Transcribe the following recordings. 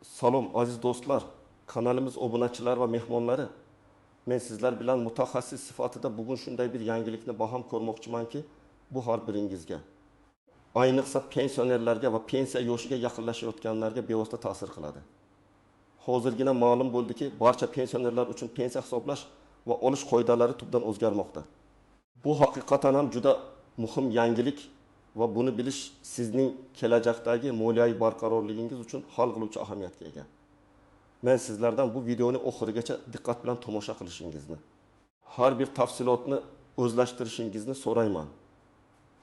Salom aziz do'stlar, kanalimiz obunachilar va mehmonlari. Men sizlar bilan mutaxassis sifatida bugun shunday bir yangilikni baham ko'rmoqchimanki, bu har biringizga. Ayniqsa pensionerlarga va pensiya yoshiga yaqinlashayotganlarga bevosita ta'sir qiladi. Hozirgina ma'lum bo'ldiki, barcha pensionerlar uchun pensiya hisoblash va olish qoidalari tubdan o'zgarmoqda. Bu haqiqatan ham juda muhim yangilik va buni bilish sizning kelajakdagi moliyaviy barqarorligingiz uchun hal qiluvchi ahamiyatga ega. Men sizlardan bu videoni oxirigacha diqqat bilan tomosha qilishingizni, har bir tafsilotni o'zlashtirishingizni so'rayman.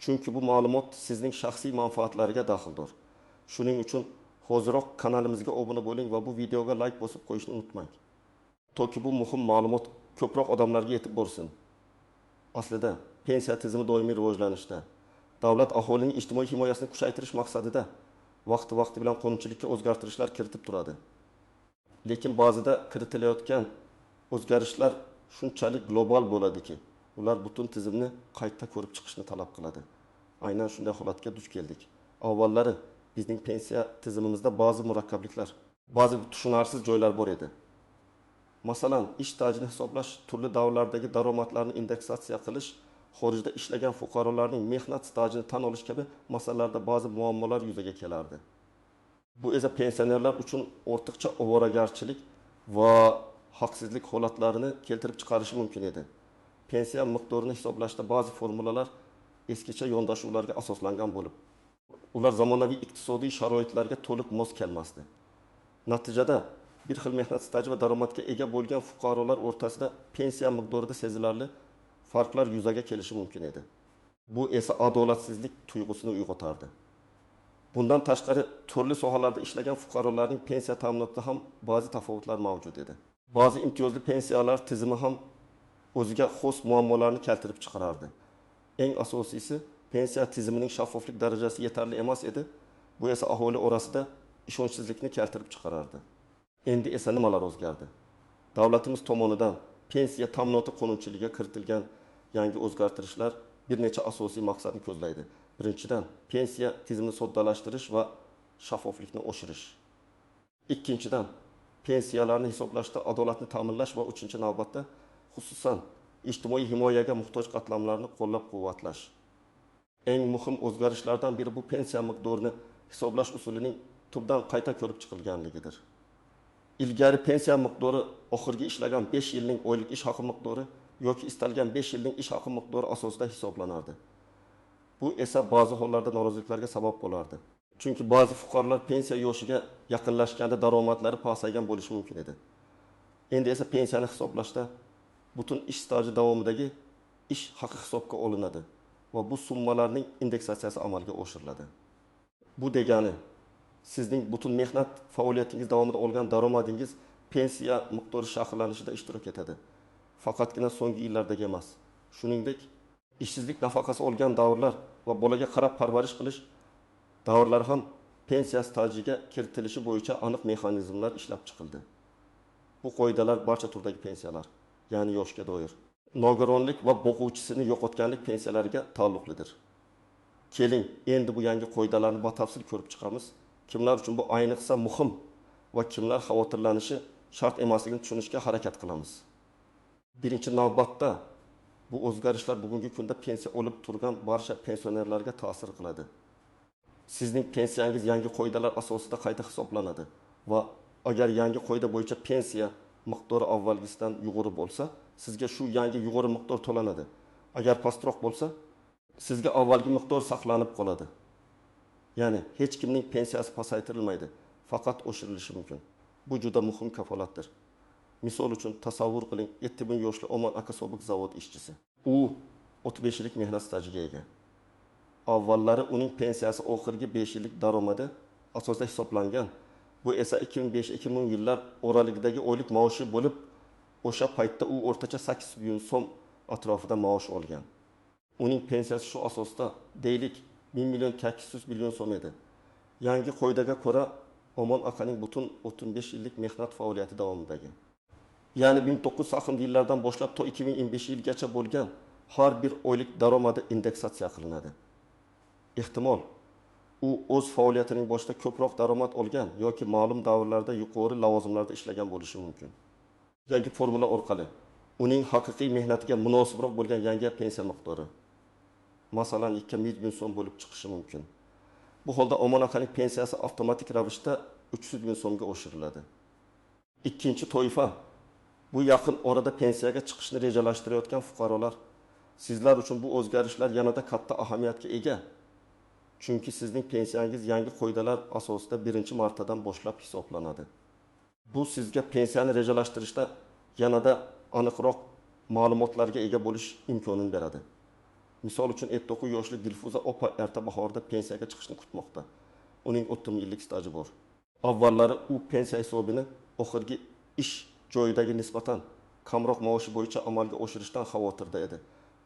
Chunki bu ma'lumot sizning shaxsiy manfaatlariga daxldor. Shuning uchun hoziroq kanalimizga obuna bo'ling va bu videoga like bosib qo'yishni unutmang. Toki bu muhim ma'lumot ko'proq odamlarga yetib borsin. Aslida pensiya tizimi doimiy rivojlanishda. Davlat aholining ijtimoiy himoyasini kuchaytirish maqsadida vaqti bilan qonunchilikka o'zgartirishlar kiritib turadi. Lekin ba'zida kiritilayotgan o'zgarishlar shunchalik global bo'ladiki, ular butun tizimni qayta ko'rib chiqishni talab qiladi. Aynan shunday holatga duch keldik. Avvallari bizning pensiya tizimimizda ba'zi murakkabliklar, ba'zi tushunarsiz joylar bor edi. Masalan, ish stajini hisoblash, turli davrlardagi daromadlarni indeksatsiya qilish, xorijda ishlagan fuqarolarning mehnat stajini tan olish kabi masalalarda ba'zi muammolar yuzaga kelardi. Bu esa pensionerlar uchun ortiqcha ovoragarchilik va haqsizlik holatlarini keltirib chiqarishi mumkin edi. Pensiya miqdorini hisoblashda ba'zi formulalar eskicha yondashuvlarga asoslangan bo'lib, ular zamonaviy iqtisodiy sharoitlarga to'liq mos kelmasdi. Natijada bir xil mehnat staji va daromadga ega bo'lgan fuqarolar o'rtasida pensiya miqdorida sezilarli farqlar yuzaga kelishi mumkin edi. Bu esa adolatsizlik tuyg'usini uyg'otardi. Bundan tashqari turli sohalarda ishlagan fuqarolarning pensiya ta'minotida ham ba'zi tafovutlar mavjud edi. Ba'zi imtiyozli pensiyalar tizimi ham o'ziga xos muammolarni keltirib chiqarardi. Eng asosiysi, pensiya tizimining shaffoflik darajasi yetarli emas edi. Bu esa aholi orasida ishonchsizlikni keltirib chiqarardi. Endi esa nimalar o'zgardi? Davlatimiz tomonidan pensiya ta'minoti qonunchiligiga kiritilgan yangi o'zgartirishlar bir necha asosiy maqsadni ko'zlaydi. Birinchidan, pensiya tizimini soddalashtirish va shaffoflikni oshirish. Ikkinchidan, pensiyalarni hisoblashda adolatni ta'minlash va uchinchi navbatda, xususan, ijtimoiy himoyaga muhtoj qatlamlarni qo'llab-quvvatlash. Eng muhim o'zgarishlardan biri bu pensiya miqdorini hisoblash usulining tubdan qayta ko'rib chiqilganligidir. Ilgari pensiya miqdori oxirgi ishlagan 5 yilning oylik ish haqi miqdori yoki istalgan 5 yilning ish haqi miqdori asosida hisoblanardi. Bu esa ba'zi hollarda noroziliklarga sabab bo'lardi. Chunki ba'zi fuqarolar pensiya yoshiga yaqinlashganda daromadlari pasaygan bo'lishi mumkin edi. Endi esa pensiyani hisoblashda butun ish staji davomidagi ish haqi hisobga olinadi va bu summalarning indeksatsiyasi amalga oshiriladi. Bu degani sizning butun mehnat faoliyatingiz davomida olgan daromadingiz pensiya miqdori shakllanishida ishtirok etadi. Faqatgina so'nggi yillardagi emas. Shuningdek, ishsizlik nafaqasi olgan davrlar va bolaga qarab parvarish qilish davrlari ham pensiya stajiga kiritilishi bo'yicha aniq mexanizmlar ishlab chiqildi. Bu qoidalar barcha turdagi pensiyalar, ya'ni yoshga doir, nogironlik va boquvchisini yo'qotganlik pensiyalariga taalluqlidir. Keling, endi bu yangi qoidalarni batafsil ko'rib chiqamiz. Kimlar uchun bu ayniqsa muhim va kimlar xavotirlanishi shart emasligini tushunishga harakat qilamiz. Birinchi navbatda bu o'zgarishlar bugungi kunda pensiya olib turgan barcha pensionerlarga ta'sir qiladi. Sizning pensiyangiz yangi qoidalar asosida qayta hisoblanadi va agar yangi qoida bo'yicha pensiya miqdori avvalgisidan yuqori bo'lsa, sizga shu yangi yuqori miqdor to'lanadi. Agar pastroq bo'lsa, sizga avvalgi miqdor saqlanib qoladi. Ya'ni hech kimning pensiyasi pasaytirilmaydi, faqat oshirilishi mumkin. Bu juda muhim kafolatdir. Misol uchun tasavvur qiling, 7000 yoshli Omon aka sobiq zavod ishchisi. U 35 yillik mehnat stajiga ega. Avvallari uning pensiyasi oxirgi 5 yillik daromadi asosida hisoblangan. Bu esa 2005-2010 yillar oralig'idagi oylik maoshi bo'lib, o'sha paytda u o'rtacha 800 million so'm atrofida maosh olgan. Uning pensiyasi shu asosda deylik 1 million 800 million so'm edi. Yangi qoidaga ko'ra Omon akaning butun 35 yillik mehnat faoliyati davomidagi, ya'ni 1960 yillardan boshlab to 2025 yilgacha bo'lgan har bir oylik daromadi indeksatsiya qilinadi. Ehtimol u o'z faoliyatining boshida ko'proq daromad olgan yoki ma'lum davrlarda yuqori lavozimlarda ishlagan bo'lishi mumkin. Yangi formula orqali uning haqiqiy mehnatiga munosibroq bo'lgan yangi pensiya miqdori, masalan 200 ming so'm bo'lib chiqishi mumkin. Bu holda Omon akaning pensiyasi avtomatik ravishda 300 ming so'mga oshiriladi. Ikkinchi toifa, bu yaqin orada pensiyaga chiqishni rejalashtirayotgan fuqarolar. Sizlar uchun bu o'zgarishlar yanada katta ahamiyatga ega. Chunki sizning pensiyangiz yangi qoidalar asosida 1-martadan boshlab hisoblanadi. Bu sizga pensiyani rejalashtirishda yanada aniqroq ma'lumotlarga ega bo'lish imkonini beradi. Misol uchun 59 yoshli Dilfuza opa erta bahorda pensiyaga chiqishni kutmoqda. Uning 30 yillik staji bor. Avvallari u pensiya hisobini oxirgi ish joyidagi nisbatan kamroq maoshi bo'yicha amalga oshirishdan xavotirda edi.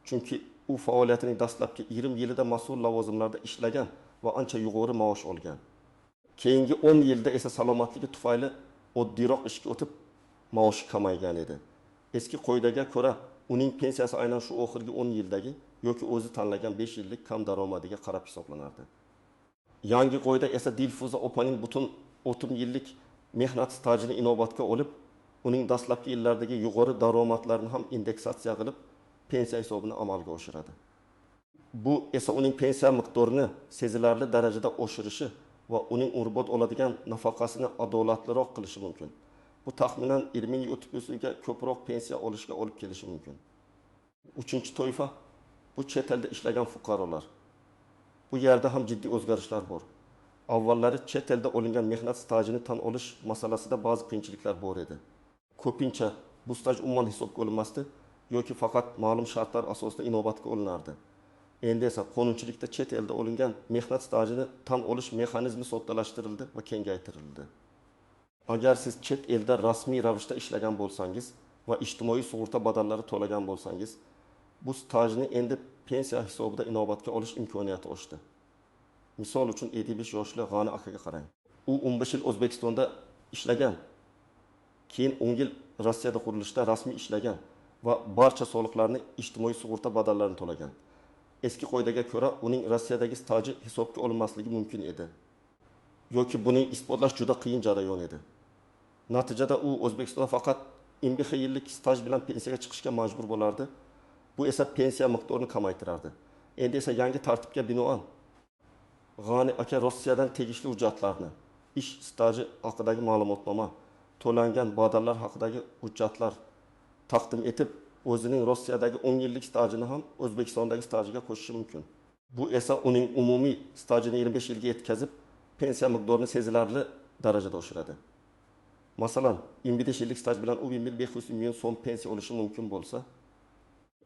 Chunki u faoliyatining dastlabki 20 yilida mas'ul lavozimlarda ishlagan va ancha yuqori maosh olgan. Keyingi 10 yilda esa salomatligi tufayli oddiyroq ishga o'tib maoshi kamaygan edi. Eski qoidaga ko'ra uning pensiyasi aynan shu oxirgi 10 yildagi yoki o'zi tanlagan 5 yillik kam daromadiga qarab hisoblanardi. Yangi qoida esa Dilfuza opaning butun 30 yillik mehnat stajini inobatga olib, uning dastlabki yillardagi yuqori daromadlarini ham indeksatsiya qilib, pensiya hisobini amalga oshiradi. Bu esa uning pensiya miqdorini sezilarli darajada oshirishi va uning umrbod oladigan nafaqasini adolatliroq qilishi mumkin. Bu taxminan 20 yil o'tib o'tishga ko'proq pensiya olishga olib kelishi mumkin. Uchinchi toifa, bu chet elda ishlagan fuqarolar. Bu yerda ham jiddiy o'zgarishlar bor. Avvallari chet elda olingan mehnat stajini tan olish masalasida ba'zi qiyinchiliklar bor edi. Ko'pincha bu staj umuman hisobga olinmasdi yoki faqat ma'lum shartlar asosida inobatga olinardi. Endi esa qonunchilikda chet elda olingan mehnat stajini tan olish mexanizmi soddalashtirildi va kengaytirildi. Agar siz chet elda rasmiy ravishda ishlagan bo'lsangiz va ijtimoiy sug'urta badallari to'lagan bo'lsangiz, bu stajni endi pensiya hisobida inobatga olish imkoniyati oshdi. Misol uchun 55 yoshli G'ani akaga qarang. U 15 yil O'zbekistonda ishlagan, keyin 10 yil Rossiyada qurilishda rasmiy ishlagan va barcha soliqlarni, ijtimoiy sug'urta badallarini to'lagan. Eski qoidaga ko'ra uning Rossiyadagi staji hisobga olinmasligi mumkin edi. Yoki buni isbotlash juda qiyin jarayon edi. Natijada u O'zbekistonda faqat 15 yillik staj bilan pensiyaga chiqishga majbur bo'lardi. Bu esa pensiya miqdorini kamaytirardi. Endi esa yangi tartibga binoan G'ani aka Rossiyadan tegishli hujjatlarni, ish staji haqidagi ma'lumotnoma, to'langan badallar haqidagi hujjatlar taqdim etib, o'zining Rossiyadagi 10 yillik stajini ham O'zbekistondagi stajiga qo'shishi mumkin. Bu esa uning umumiy stajini 25 yilga yetkazib, pensiya miqdorini sezilarli darajada oshiradi. Masalan, 25 yillik staj bilan u 1500 ming so'm pensiya olishi mumkin bo'lsa,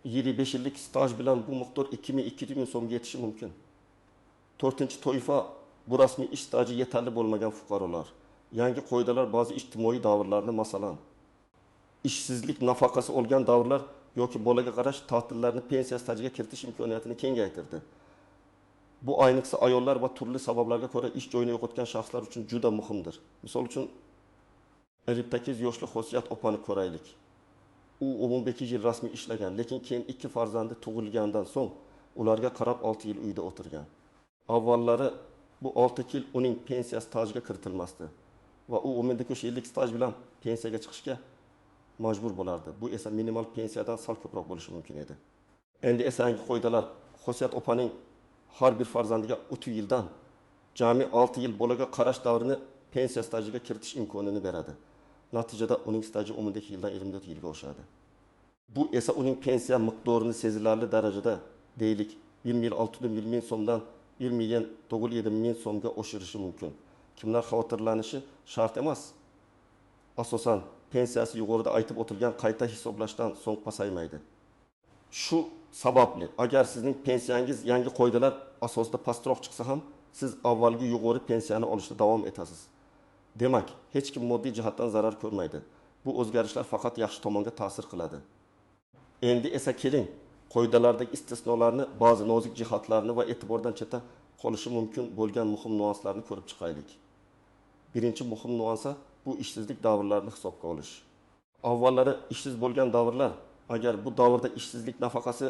25 yillik staj bilan bu miqdor 2200 ming so'mga yetishi mumkin. To'rtinchi toifa, bu rasmiy ish staji yetarli bo'lmagan fuqarolar. Yangi qoidalar ba'zi ijtimoiy davrlarni, masalan, ishsizlik nafaqasi olgan davrlar yoki bolaga qarash ta'tillarni pensiya stajiga kiritish imkoniyatini kengaytirdi. Bu ayniqsa ayollar va turli sabablarga ko'ra ish joyini yo'qotgan shaxslar uchun juda muhimdir. Misol uchun 58 yoshli Xosiyat opani ko'raylik. U 18 yil rasmiy ishlagan, lekin keyin 2 farzandi tug'ilgandan so'ng ularga qarab 6 yil uyda o'tirgan. Avvallari bu 6 yil uning pensiya stajiga kiritilmasdi va u 19 yillik staj bilan pensiyaga chiqishga majbur bo'lardi. Bu esa minimal pensiyadan sal ko'proq bo'lishi mumkin edi. Endi esa yangi qoidalar Xosiyat opaning har bir farzandiga 30 yildan jami 6 yil bolaga qarash davrini pensiya stajiga kiritish imkonini beradi. Natijada uning staji 12 yildan 24 yilga oshadi. Bu esa uning pensiya miqdorini sezilarli darajada, deylik, 1 yil 600 ming so'mdan 1 million 907 ming so'mga oshirishi mumkin. Kimlar xavotirlanishi shart emas. Asosan pensiyasi yuqorida aytib o'tilgan qayta hisoblashdan so'ng pasaymaydi. Shu sababli, agar sizning pensiyangiz yangi qoidalar asosida pastroq chiqsa ham, siz avvalgi yuqori pensiyani olishda davom etasiz. Demak, hech kim moddiy jihatdan zarar ko'rmaydi. Bu o'zgarishlar faqat yaxshi tomonga ta'sir qiladi. Endi esa keling, qoidalardagi istisnolarni, ba'zi nozik jihatlarni va e'tibordan chetda qolishi mumkin bo'lgan muhim nuanslarni ko'rib chiqaylik. Birinchi muhim nuansa bu ishsizlik davrlarini hisobga olish. Avvallari ishsiz bo'lgan davrlar, agar bu davrda ishsizlik nafaqasi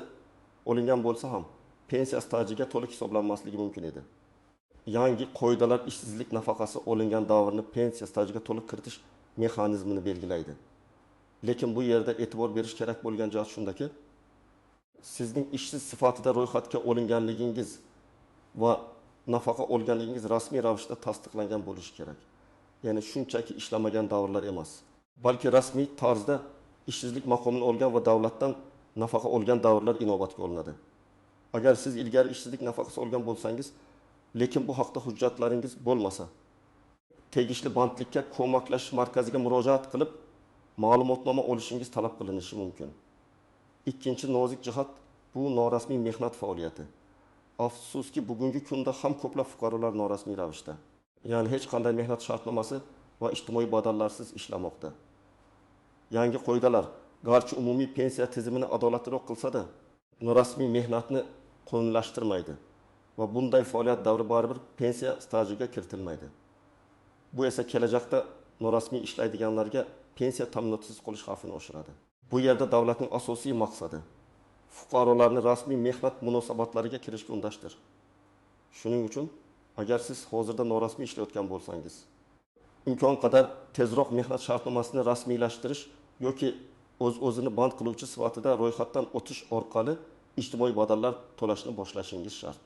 olingan bo'lsa ham, pensiya stajiga to'liq hisoblanmasligi mumkin edi. yangi qoidalar ishsizlik nafaqasi olingan davrni pensiya stajiga to'liq kiritish mexanizmini belgilaydi. Lekin bu yerda e'tibor berish kerak bo'lgan jihat shundaki, sizning ishsiz sifatida ro'yxatga olinganligingiz va nafaqa olganligingiz rasmiy ravishda tasdiqlangan bo'lishi kerak. Ya'ni shunchaki ishlamagan davrlar emas, balki rasmiy tarzda ishsizlik maqomini olgan va davlatdan nafaqa olgan davrlar inobatga olinadi. Agar siz ilgari ishsizlik nafaqasi olgan bo'lsangiz, lekin bu haqda hujjatlaringiz bo'lmasa, tegishli bandlikka ko'maklashish markaziga murojaat qilib, ma'lumotnoma olishingiz talab qilinishi mumkin. Ikkinchi nozik jihat bu norasmiy mehnat faoliyati. Afsuski bugungi kunda ham ko'plab fuqarolar norasmiy ravishda, ya'ni hech qanday mehnat shartnomasi va ijtimoiy badallarsiz ishlamoqda. Yangi qoidalar garchi umumiy pensiya tizimini adolatliroq qilsa-da, norasmiy mehnatni qonunlashtirmaydi va bunday faoliyat davri baribir pensiya stajiga kiritilmaydi. Bu esa kelajakda norasmiy ishlaydiganlarga pensiya ta'minotisiz qolish xavfini oshiradi. Bu yerda davlatning asosiy maqsadi fuqarolarni rasmiy mehnat munosabatlariga kirishga undashdir. Shuning uchun, agar siz hozirda norasmiy ishlayotgan bo'lsangiz, imkon qadar tezroq mehnat shartnomasini rasmiylashtirish yoki o'z-o'zini band qiluvchi sifatida ro'yxatdan o'tish orqali ijtimoiy badallar to'lashni boshlashingiz shart.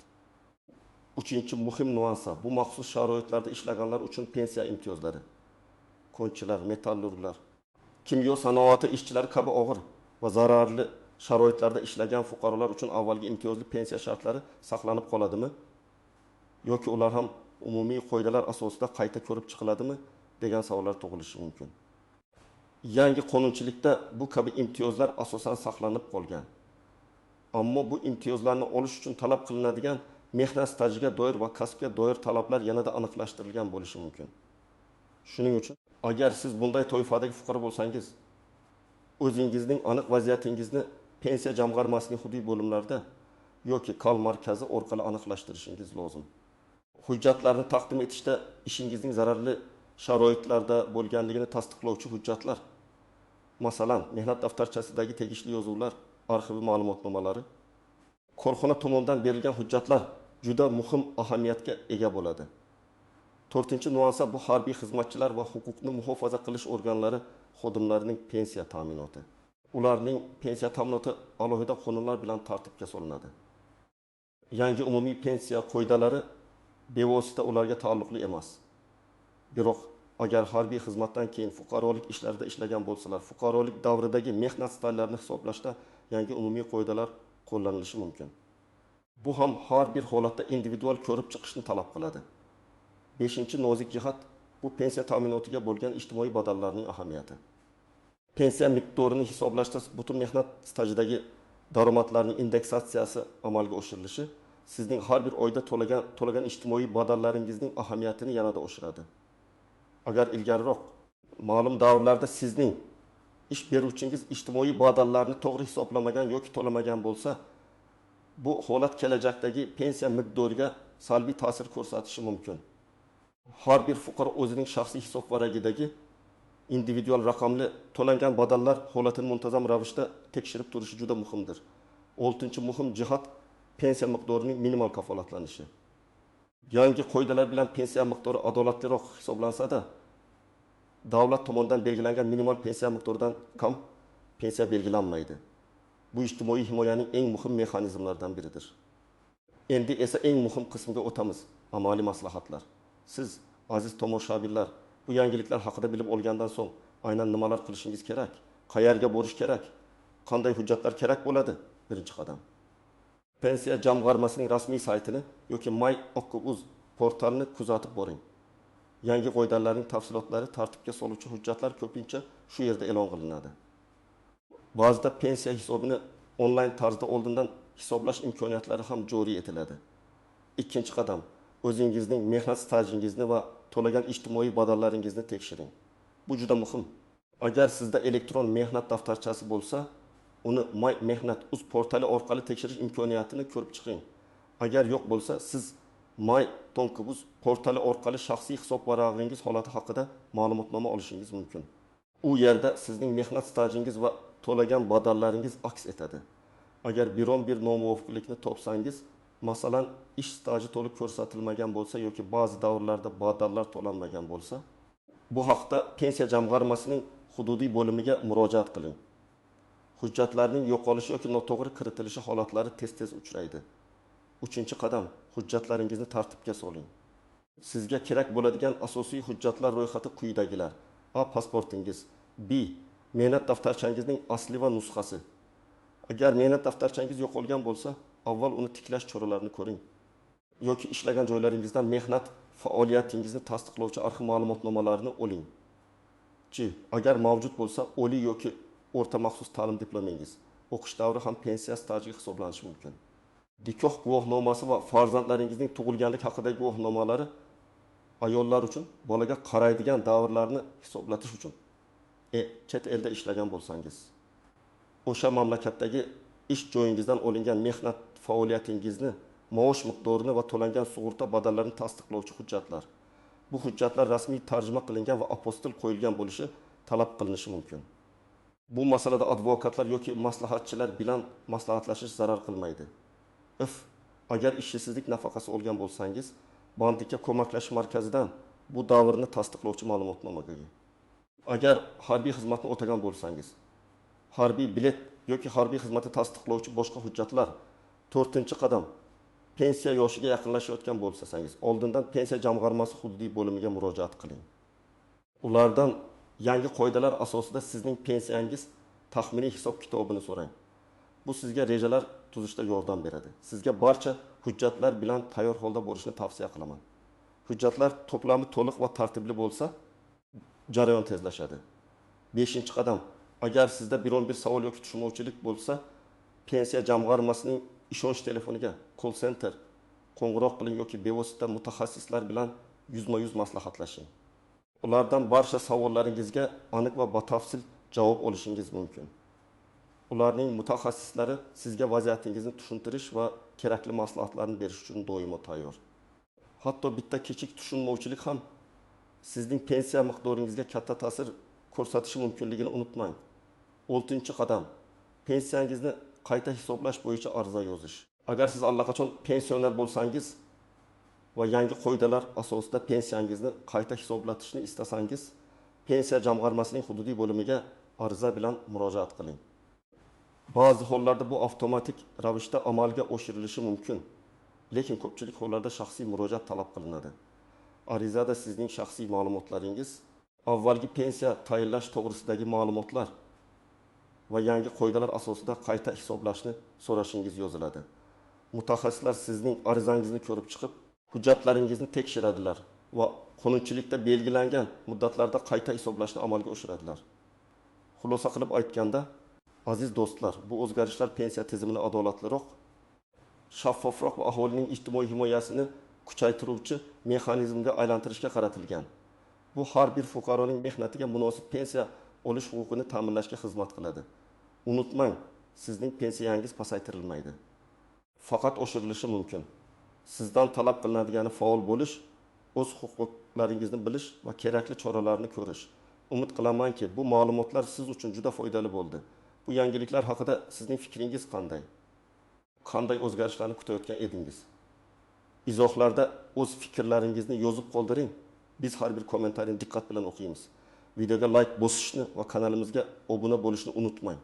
Uchinchi muhim nuansa bu maxsus sharoitlarda ishlaganlar uchun pensiya imtiyozlari. Konchilar, metallurglar, kimyo sanoati ishchilari kabi og'ir va zararli sharoitlarda ishlagan fuqarolar uchun avvalgi imtiyozli pensiya shartlari saqlanib qoladimi? Yoki ular ham umumiy qoidalar asosida qayta ko'rib chiqiladimi degan savollar tug'ilishi mumkin. Yangi qonunchilikda bu kabi imtiyozlar asosan saqlanib qolgan. Ammo bu imtiyozlarni olish uchun talab qilinadigan mehnat stajiga doir va kasbga doir talablar yanada aniqlashtirilgan bo'lishi mumkin. Shuning uchun, agar siz bunday toifadagi fuqaro bo'lsangiz, o'zingizning aniq vaziyatingizni pensiya jamg'armasining hududiy bo'limlarida yoki kal markazi orqali aniqlashtirishingiz lozim. Hujjatlarni taqdim etishda ishingizning zararli sharoitlarda bo'lganligini tasdiqlovchi hujjatlar, masalan, mehnat daftarchasidagi tegishli yozuvlar, arxiv ma'lumotnomalari, korxona tomonidan berilgan hujjatlar juda muhim ahamiyatga ega bo'ladi. To'rtinchi nuansa bu harbiy xizmatchilar va huquqni muhofaza qilish organlari xodimlarining pensiya ta'minoti. Ularning pensiya ta'minoti alohida qonunlar bilan tartibga solinadi. Yangi umumiy pensiya qoidalari bevosita ularga taalluqli emas. Biroq agar harbiy xizmatdan keyin fuqarolik ishlarida ishlagan bo'lsalar, fuqarolik davridagi mehnat stallarini hisoblashda yangi umumiy qoidalar qo'llanilishi mumkin. Bu ham har bir holatda individual ko'rib chiqishni talab qiladi. Beshinchi nozik jihat bu pensiya ta'minotiga bo'lgan ijtimoiy badallarning ahamiyati. Pensiya miqdorini hisoblashda butun mehnat stajidagi daromadlarning indeksatsiyasi amalga oshirilishi sizning har bir oyda to'lagan ijtimoiy badallaringizning ahamiyatini yanada oshiradi. Agar ilgariroq ma'lum davrlarda sizning ish beruvchingiz ijtimoiy badallarni to'g'ri hisoblamagan yoki to'lamagan bo'lsa, bu holat kelajakdagi pensiya miqdoriga salbiy ta'sir ko'rsatishi mumkin. Har bir fuqaro o'zining shaxsiy hisob varagidagi individual raqamli to'langan badallar holatini muntazam ravishda tekshirib turishi juda muhimdir. 6-chi muhim jihat pensiya miqdorining minimal kafolatlanishi. Yangi qoidalar bilan pensiya miqdori adolatliroq hisoblansa-da, davlat tomonidan belgilangan minimal pensiya miqdoridan kam pensiya belgilanmaydi. Bu ijtimoiy himoyaning eng muhim mexanizmlaridan biridir. Endi esa eng muhim qismiga o'tamiz, amaliy maslahatlar. Siz, aziz tomoshabinlar, bu yangiliklar haqida bilib olgandan so'ng aynan nimalar qilishingiz kerak? Qayerga borish kerak? Qanday hujjatlar kerak bo'ladi? Birinchi qadam. Pensiya jamg'armasining rasmiy saytini yoki My.uz portalini kuzatib boring. Yangi qoidalarning tafsilotlari, tartibga soluvchi hujjatlar ko'pincha shu yerda e'lon qilinadi. Ba'zida pensiya hisobini onlayn tarzda oldindan hisoblash imkoniyatlari ham joriy etiladi. Ikkinchi qadam, o'zingizning mehnat stajingizni va to'lagan ijtimoiy badallaringizni tekshiring. Bu juda muhim. Agar sizda elektron mehnat daftarchasi bo'lsa, uni My.uz portali orqali tekshirish imkoniyatini ko'rib chiqing. Agar yo'q bo'lsa, siz My.uz portali orqali shaxsiy hisob varag'ingiz holati haqida ma'lumotnoma olishingiz mumkin. U yerda sizning mehnat stajingiz va to'lagan badallaringiz aks etadi. Agar biron bir nomuvofiqlikni topsangiz, Masalan, ish staji to'liq ko'rsatilmagan bo'lsa yoki ba'zi davrlarda badallar to'lanmagan bo'lsa, bu haqda pensiya jamg'armasining hududiy bo'limiga murojaat qiling. Hujjatlarning yo'qolishi yoki noto'g'ri kiritilishi holatlari tez-tez uchraydi. 3-qadam, hujjatlaringizni tartibga soling. Sizga kerak bo'ladigan asosiy hujjatlar ro'yxati quyidagilar: A. Pasportingiz. B. Mehnat daftarchangizning asli va nusxasi. Agar mehnat daftarchangiz yo'qolgan bo'lsa, avval uni tiklash choralarini ko'ring. Yoki ishlagan joylaringizdan mehnat faoliyatingizni tasdiqlovchi arxiv ma'lumotnomalarini oling. C. Agar mavjud bo'lsa, oliy yoki o'rta maxsus ta'lim diplomingiz. O'qish davri ham pensiya stajiga hisoblanishi mumkin. Nikoh guvohnomasi va farzandlaringizning tug'ilganlik haqidagi guvohnomalari ayollar uchun bolaga qaraydigan davrlarni hisoblatish uchun. Chet elda ishlagan bo'lsangiz, o'sha mamlakatdagi ish joyingizdan olingan mehnat faoliyatingizni, maosh miqdorini va to'langan sug'urta badallarini tasdiqlovchi hujjatlar. Bu hujjatlar rasmiy tarjima qilingan va apostil qo'yilgan bo'lishi talab qilinishi mumkin. Bu masalada advokatlar yoki maslahatchilar bilan maslahatlashish zarar qilmaydi. Agar ishsizlik nafaqasi olgan bo'lsangiz, bandlikka ko'maklashish markazidan bu davrni tasdiqlovchi ma'lumotnomaga. Agar harbiy xizmatni o'tagan bo'lsangiz, harbiy bilet yoki harbiy xizmatni tasdiqlovchi boshqa hujjatlar. 4-qadam, pensiya yoshiga yaqinlashayotgan bo'lsangiz, oldindan pensiya jamg'armasi hududiy bo'limiga murojaat qiling. Ulardan yangi qoidalar asosida sizning pensiyangiz taxminiy hisob-kitobini so'rang. Bu sizga rejalar tuzishda yordam beradi. Sizga barcha hujjatlar bilan tayyor holda bo'lishni tavsiya qilaman. Hujjatlar to'plami to'liq va tartibli bo'lsa, jarayon tezlashadi. 5-qadam, agar sizda biron bir savol yoki tushunmovchilik bo'lsa, pensiya jamg'armasining ishonch telefoniga, call center qo'ng'iroq qiling yoki bevosita mutaxassislar bilan yuzma-yuz maslahatlashing. Ulardan barcha savollaringizga aniq va batafsil javob olishingiz mumkin. Ularning mutaxassislari sizga vaziyatingizni tushuntirish va kerakli maslahatlarni berish uchun doimo tayyor. Hatto bitta kichik tushunmovchilik ham sizning pensiya miqdoringizga katta ta'sir ko'rsatishi mumkinligini unutmang. 6-qadam, pensiyangizni qayta hisoblash bo'yicha ariza yozish. Agar siz allaqachon pensioner bo'lsangiz va yangi qoidalar asosida pensiyangizni qayta hisoblatishni istasangiz, pensiya jamg'armasining hududiy bo'limiga ariza bilan murojaat qiling. Ba'zi hollarda bu avtomatik ravishda amalga oshirilishi mumkin, lekin ko'pchilik hollarda shaxsiy murojaat talab qilinadi. Arizada sizning shaxsiy ma'lumotlaringiz, avvalgi pensiya tayinlash to'g'risidagi ma'lumotlar va yangi qoidalar asosida qayta hisoblashni so'rashingiz yoziladi. Mutaxassislar sizning arizangizni ko'rib chiqib, hujjatlaringizni tekshiradilar va qonunchilikda belgilangan muddatlarda qayta hisoblashni amalga oshiradilar. Xulosa qilib aytganda, aziz do'stlar, bu o'zgarishlar pensiya tizimini adolatliroq, shaffofroq va aholining ijtimoiy himoyasini kuchaytiruvchi mexanizmga aylantirishga qaratilgan. Bu har bir fuqaroning mehnatiga munosib pensiya olish huquqini ta'minlashga xizmat qiladi. Unutmang, sizning pensiyangiz pasaytirilmaydi. Faqat oshirilishi mumkin. Sizdan talab qilinadigan faol bo'lish, o'z huquqlaringizni bilish va kerakli choralarni ko'rish. Umid qilamanki, bu ma'lumotlar siz uchun juda foydali bo'ldi. Bu yangiliklar haqida sizning fikringiz qanday? Qanday o'zgarishlarni kutayotgan edingiz? Izohlarda o'z fikrlaringizni yozib qoldiring. Biz har bir kommentariyni diqqat bilan o'qiymiz. Videoga like bosishni va kanalimizga obuna bo'lishni unutmang.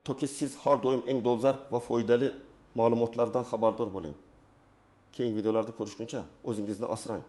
Toki siz har doim eng dolzarb va foydali ma'lumotlardan xabardor bo'ling. Keyingi videolarda ko'rishguncha o'zingizni asrang.